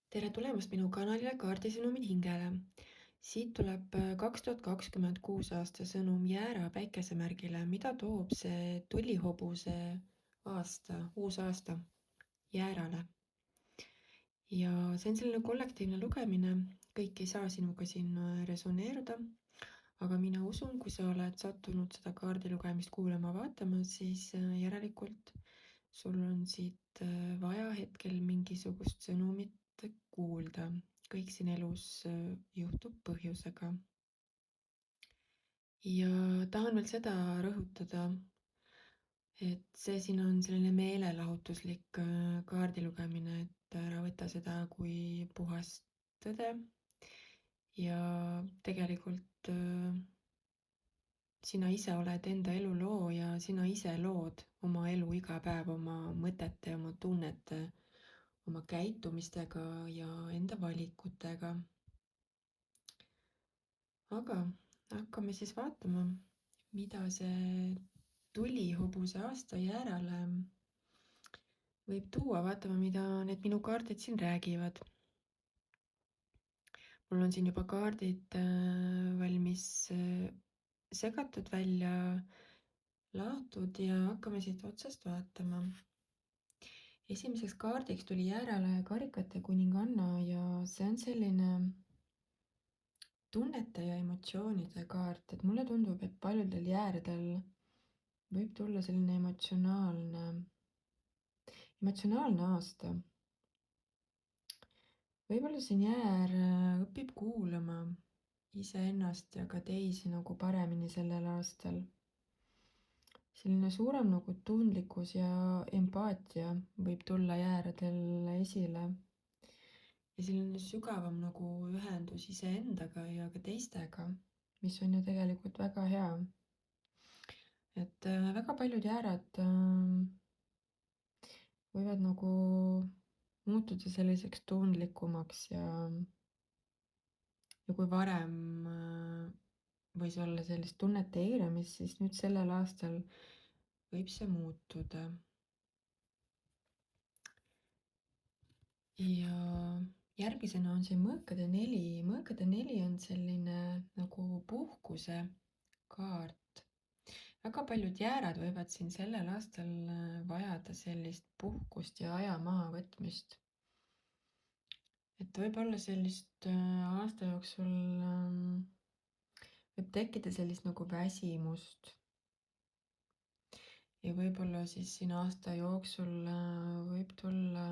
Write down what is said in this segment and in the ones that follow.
Tere tulemast minu kanalile Kaardisõnumid hingele. Siit tuleb 2026 aasta sõnum Jäära päikesemärgile, mida toob see tullihobuse aasta, uus aasta Jäärale. Ja see on selline kollektiivne lugemine, kõik ei saa sinuga siin resoneeruda, aga mina usun, kui sa oled sattunud seda kaardilugemist kuulama-vaatama, siis järelikult sul on siit vaja hetkel mingisugust sõnumit kuulda. Kõik siin elus juhtub põhjusega. Ja tahan veel seda rõhutada, et see siin on selline meelelahutuslik kaardilugemine, et ära võta seda kui puhast tõde. Ja tegelikult sina ise oled enda elu looja, sina ise lood oma elu iga päev oma mõtete, oma tunnete, oma käitumistega ja enda valikutega. Aga hakkame siis vaatama, mida see tullihobuse aasta Jäärale võib tuua. Vaatame, mida need minu kaardid siin räägivad. Mul on siin juba kaardid valmis segatud välja, laotud ja hakkame siit otsast vaatama. Esimeseks kaardiks tuli Jäärale karikate kuninganna ja see on selline tunnete ja emotsioonide kaart, et mulle tundub, et paljudel jääredel võib tulla selline emotsionaalne aasta. Võib-olla siin jäär õpib kuulama iseennast ja ka teisi nagu paremini sellel aastal. Selline suurem nagu tundlikkus ja empaatia võib tulla jääredel esile. Ja selline sügavam nagu ühendus iseendaga ja ka teistega, mis on ju tegelikult väga hea. Et väga paljud jäärad võivad nagu muutuda selliseks tundlikumaks ja kui varem võis olla sellist tunnete eiramist, siis nüüd sellel aastal võib see muutuda. Ja järgmisena on see mõõkade 4. Mõõkade 4 on selline nagu puhkuse kaart. Väga paljud jäärad võivad siin sellel aastal vajada sellist puhkust ja aja mahavõtmist. Et võib-olla sellist aasta jooksul võib tekkida sellist nagu väsimust. Ja võib-olla siis siin aasta jooksul võib tulla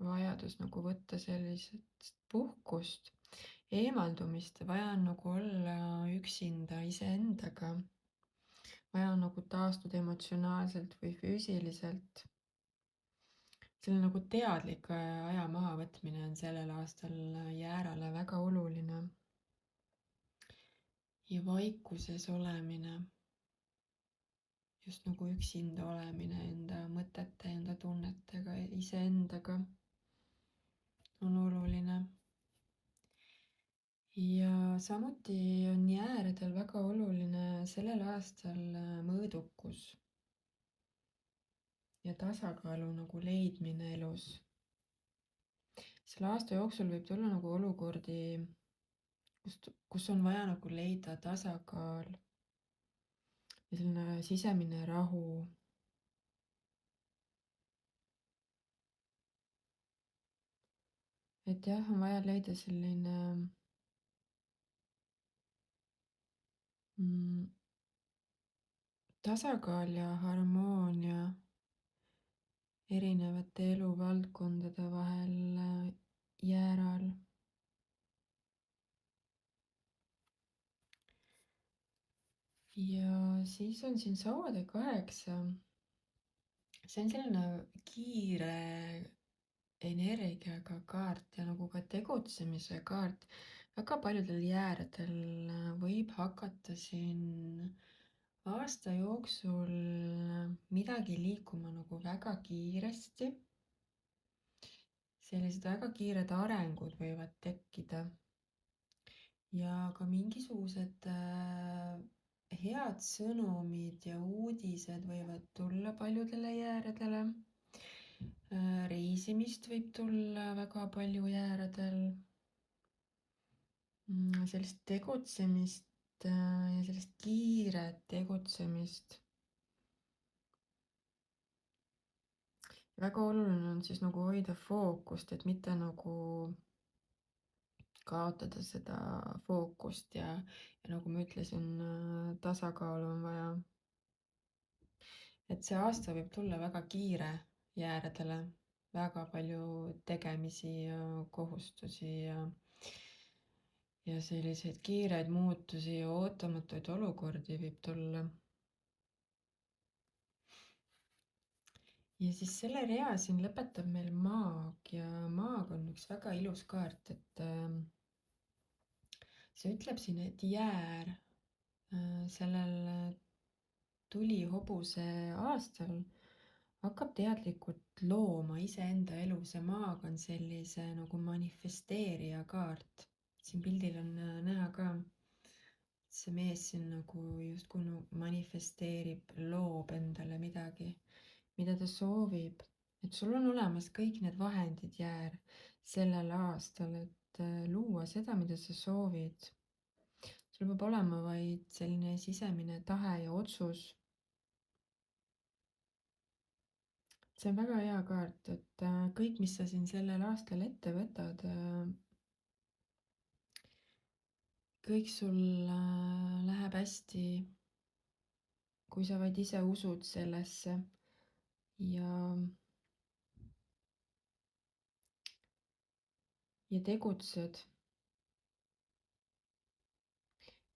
vajadus nagu võtta sellisest puhkust, eemaldumist, vaja on nagu olla üksinda iseendaga. Vaja on nagu taastuda emotsionaalselt või füüsiliselt. Selline nagu teadlik aja mahavõtmine on sellel aastal Jäärale väga oluline. Ja vaikuses olemine, just nagu üksinda olemine enda mõtete, enda tunnetega, iseendaga on oluline. Ja samuti on jääredel väga oluline sellel aastal mõõdukus ja tasakaalu nagu leidmine elus. Selle aasta jooksul võib tulla nagu olukordi, kus on vaja nagu leida tasakaal ja selline sisemine rahu. Et jah, on vaja leida selline tasakaal ja harmoonia erinevate eluvaldkondade vahel Jääral. Ja siis on siin sauade 8. See on selline kiire energiaga kaart ja nagu ka tegutsemise kaart. Väga paljudel jääredel võib hakata siin aasta jooksul midagi liikuma nagu väga kiiresti. Sellised väga kiired arengud võivad tekkida. Ja ka mingisugused head sõnumid ja uudised võivad tulla paljudele jääredele. Reisimist võib tulla väga palju jääradel. Sellist tegutsemist ja sellist kiiret tegutsemist. Väga oluline on siis nagu hoida fookust, et mitte nagu kaotada seda fookust ja nagu ma ütlesin, tasakaalu on vaja. Et see aasta võib tulla väga kiire jääredele, väga palju tegemisi ja kohustusi ja selliseid kiireid muutusi ja ootamatuid olukordi võib tulla. Ja siis selle rea siin lõpetab meil maag ja maag on üks väga ilus kaart, et see ütleb siin, et jäär sellel tulihobuse aastal hakkab teadlikult looma iseenda elu. See maag on sellise nagu manifesteerija kaart. Siin pildil on näha ka, see mees siin nagu justkui manifesteerib, loob endale midagi, mida ta soovib. Et sul on olemas kõik need vahendid, jäär, sellel aastal, et luua seda, mida sa soovid. Sul peab olema vaid selline sisemine tahe ja otsus. See on väga hea kaart, et kõik, mis sa siin sellel aastal ette võtad, kõik sul läheb hästi, kui sa vaid ise usud sellesse ja tegutsed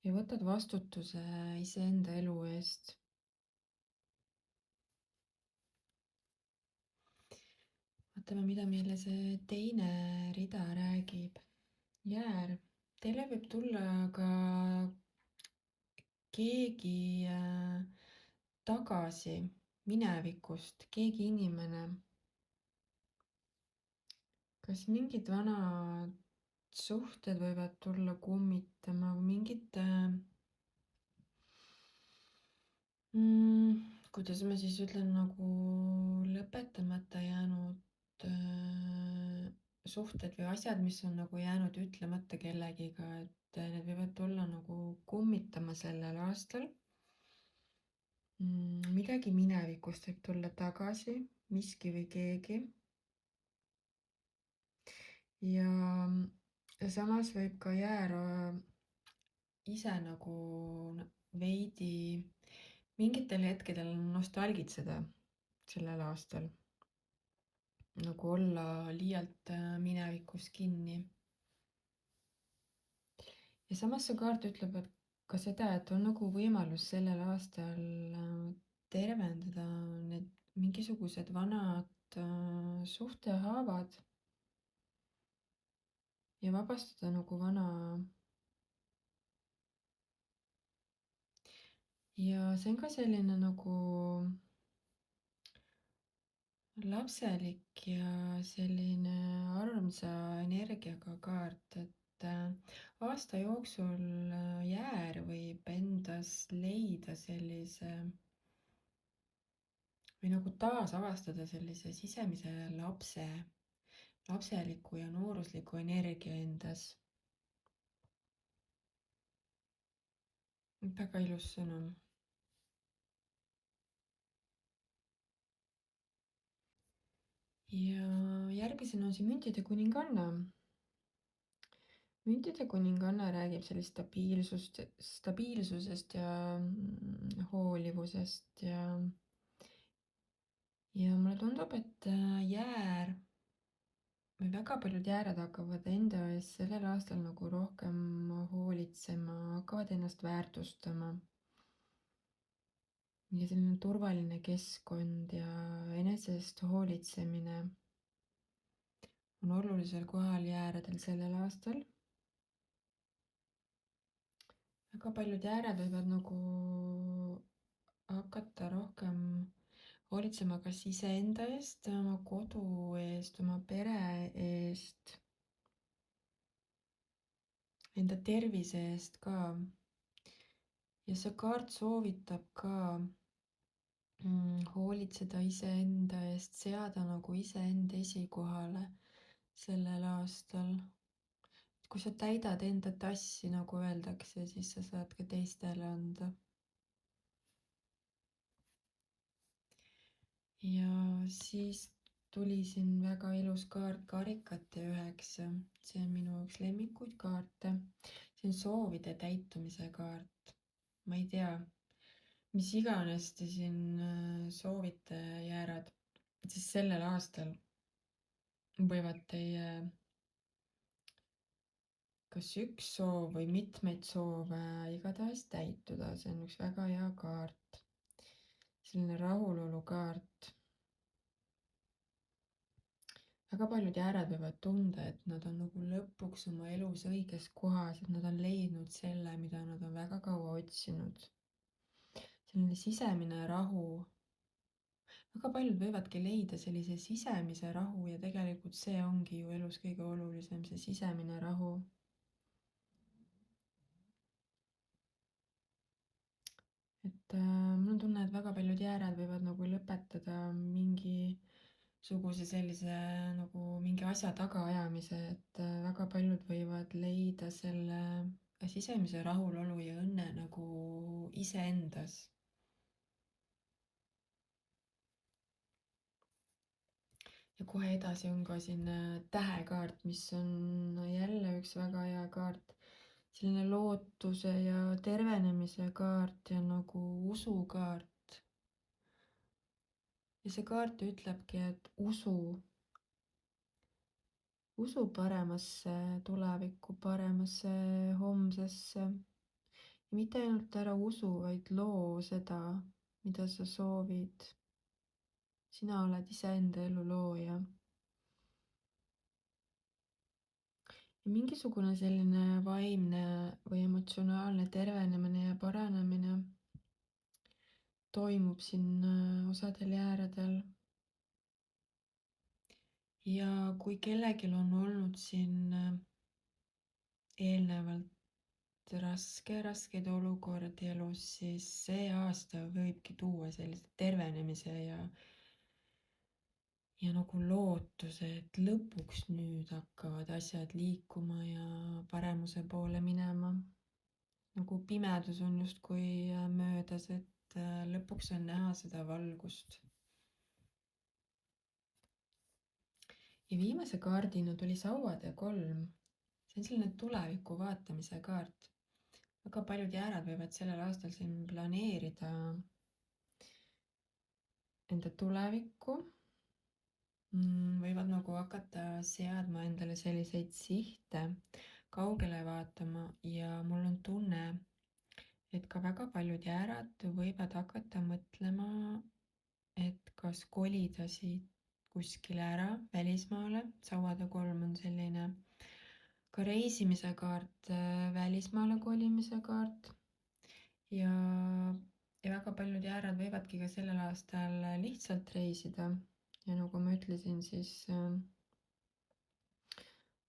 ja võtad vastutuse iseenda elu eest. Vaatame, mida meile see teine rida räägib. Jäär, teile võib tulla ka keegi tagasi minevikust, keegi inimene. Kas mingid vanad suhted võivad tulla kummitama, mingid kuidas ma siis ütlen, nagu lõpetamata jäänud suhted või asjad, mis on nagu jäänud ütlemata kellegiga, et need võivad tulla nagu kummitama sellel aastal. Midagi minevikust võib tulla tagasi, miski või keegi. Ja samas võib ka jäära ise nagu veidi mingitel hetkedel nostalgitseda sellel aastal. Nagu olla liialt minevikus kinni. Ja samas see kaart ütleb ka seda, et on nagu võimalus sellel aastal tervendada need mingisugused vanad suhtehaavad ja vabastada nagu vana. Ja see on ka selline nagu lapselik ja selline armsa energiaga kaart, et aasta jooksul jäär võib endas leida sellise või nagu taasavastada sellise sisemise lapseliku ja noorusliku energia endas. Väga ilus sõnum. Ja järgmisena on siin müntide kuninganna. Müntide kuninganna räägib sellist stabiilsusest ja hoolivusest ja mulle tundub, et jäär või väga paljud jääred hakkavad enda eest sellel aastal nagu rohkem hoolitsema, hakkavad ennast väärtustama. Ja selline turvaline keskkond ja enese eest hoolitsemine on olulisel kohal jääredel sellel aastal. Väga paljud jääred võivad nagu hakata rohkem hoolitsema kas iseenda eest, oma kodu eest, oma pere eest, enda tervise eest ka. Ja see kaart soovitab ka hoolitseda iseenda eest, seada nagu iseenda esikohale sellel aastal. Kui sa täidad enda tassi, nagu öeldakse, siis sa saad ka teistele anda. Ja siis tuli siin väga ilus kaart, karikate 9. See on minu üks lemmikuid kaarte. See on soovide täitumise kaart. Ma ei tea, mis iganes te siin soovite, jäärad, siis sellel aastal võivad teie kas üks soov või mitmeid soove igatahes täituda. See on üks väga hea kaart. Selline rahulolu kaart. Väga paljud jäärad võivad tunda, et nad on nagu lõpuks oma elus õiges kohas, et nad on leidnud selle, mida nad on väga kaua otsinud. Selline sisemine rahu. Väga paljud võivadki leida sellise sisemise rahu ja tegelikult see ongi ju elus kõige olulisem, see sisemine rahu. Mul on tunne, et väga paljud jäärad võivad nagu lõpetada mingisuguse sellise nagu mingi asja tagaajamise, et väga paljud võivad leida selle sisemise rahulolu ja õnne nagu iseendas. Ja kohe edasi on ka siin tähekaart, mis on jälle üks väga hea kaart. Selline lootuse ja tervenemise kaart ja nagu usukaart. Ja see kaart ütlebki, et usu paremasse tulevikku, paremasse homsesse. Ja mitte ainult ära usu, vaid loo seda, mida sa soovid. Sina oled iseenda elu looja. Ja mingisugune selline vaimne või emotsionaalne tervenemine ja paranemine toimub siin osadel jääradel. Ja kui kellelgi on olnud siin eelnevalt raskeid olukordi elus, siis see aasta võibki tuua sellise tervenemise ja nagu lootuse, et lõpuks nüüd hakkavad asjad liikuma ja paremuse poole minema. Nagu pimedus on justkui möödas, et lõpuks on näha seda valgust. Ja viimase kaardina tuli sauade 3. See on selline tuleviku vaatamise kaart. Väga paljud jäärad võivad sellel aastal siin planeerida enda tulevikku. Võivad nagu hakata seadma endale selliseid sihte, kaugele vaatama ja mul on tunne, et ka väga paljud jäärad võivad hakata mõtlema, et kas kolida siit kuskile ära välismaale. Sauade 3 on selline ka reisimise kaart, välismaale kolimise kaart ja väga paljud jäärad võivadki ka sellel aastal lihtsalt reisida. Ja nagu ma ütlesin, siis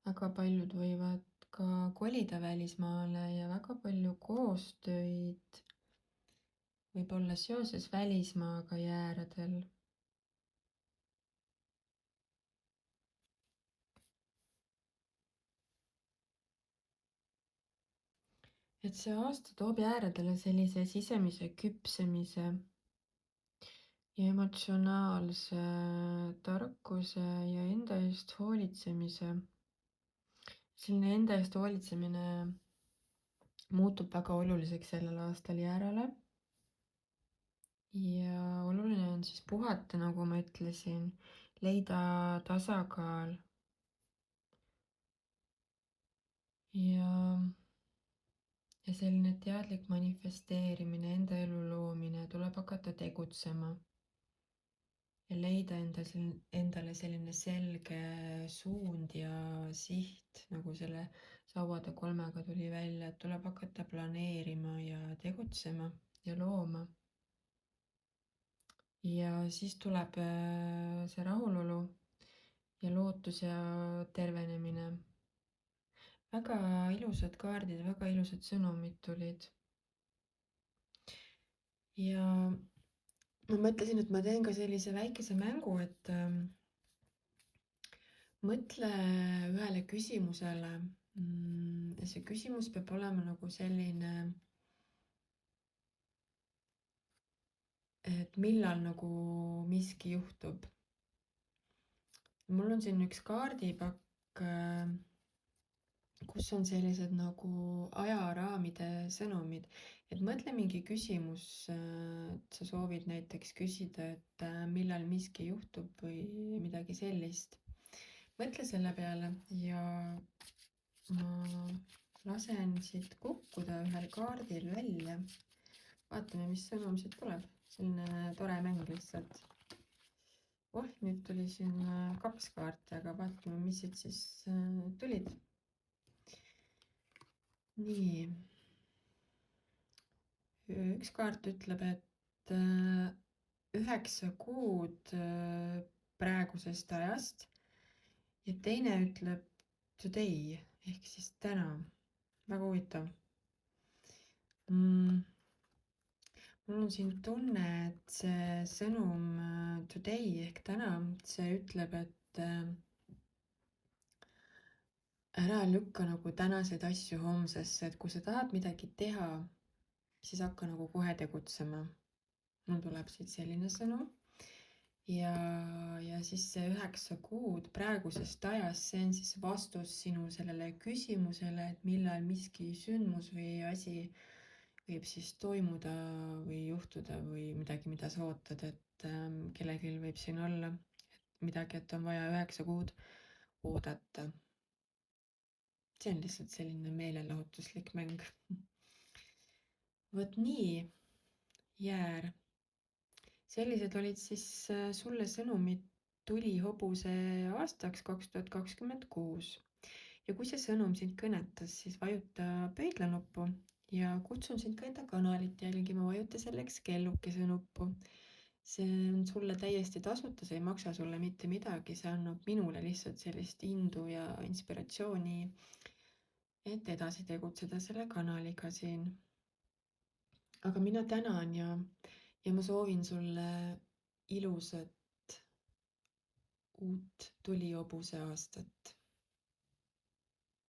väga paljud võivad ka kolida välismaale ja väga palju koostöid võib olla seoses välismaaga jääradel. Et see aasta toob jääradele sellise sisemise küpsemise ja emotsionaalse tarkuse ja enda eest hoolitsemise. Selline enda eest hoolitsemine muutub väga oluliseks sellel aastal jäärale. Ja oluline on siis puhata, nagu ma ütlesin, leida tasakaal. Ja selline teadlik manifesteerimine, enda elu loomine, tuleb hakata tegutsema. Ja leida endale selline selge suund ja siht, nagu selle sauade 3-ga tuli välja, et tuleb hakata planeerima ja tegutsema ja looma. Ja siis tuleb see rahulolu ja lootus ja tervenemine. Väga ilusad kaardid, väga ilusad sõnumid tulid. Ja ma mõtlesin, et ma teen ka sellise väikese mängu, et mõtle ühele küsimusele. Ja see küsimus peab olema nagu selline, et millal nagu miski juhtub. Mul on siin üks kaardipakk, kus on sellised nagu ajaraamide sõnumid. Et mõtle mingi küsimus, et sa soovid näiteks küsida, et millal miski juhtub või midagi sellist. Mõtle selle peale ja ma lasen siit kukkuda ühel kaardil välja. Vaatame, mis sõnum siit tuleb. Selline tore mäng lihtsalt. Nüüd tuli siin 2 kaarti, aga vaatame, mis siit siis tulid. Nii. Üks kaart ütleb, et 9 kuud praegusest ajast ja teine ütleb today ehk siis täna. Väga huvitav. Mul on siin tunne, et see sõnum today ehk täna, see ütleb, et ära lükka nagu tänaseid asju homsesse, et kui sa tahad midagi teha, siis hakka nagu kohe tegutsema. Mul tuleb siit selline sõnum. Ja siis see 9 kuud praegusest ajast, see on siis vastus sinu sellele küsimusele, et millal miski sündmus või asi võib siis toimuda või juhtuda või midagi, mida sa ootad, et kellelgi võib siin olla midagi, et on vaja 9 kuud oodata. See on lihtsalt selline meelelahutuslik mäng. Vot nii, Jäär. Sellised olid siis sulle sõnumid tulihobuse aastaks 2026. Ja kui see sõnum sind kõnetas, siis vajuta pöidlanuppu ja kutsun sind ka enda kanalit jälgima, vajuta selleks kellukese nuppu. See on sulle täiesti tasuta, see ei maksa sulle mitte midagi, see annab minule lihtsalt sellist indu ja inspiratsiooni, et edasi tegutseda selle kanaliga siin. Aga mina tänan ja ma soovin sulle ilusat uut tulihobuse aastat.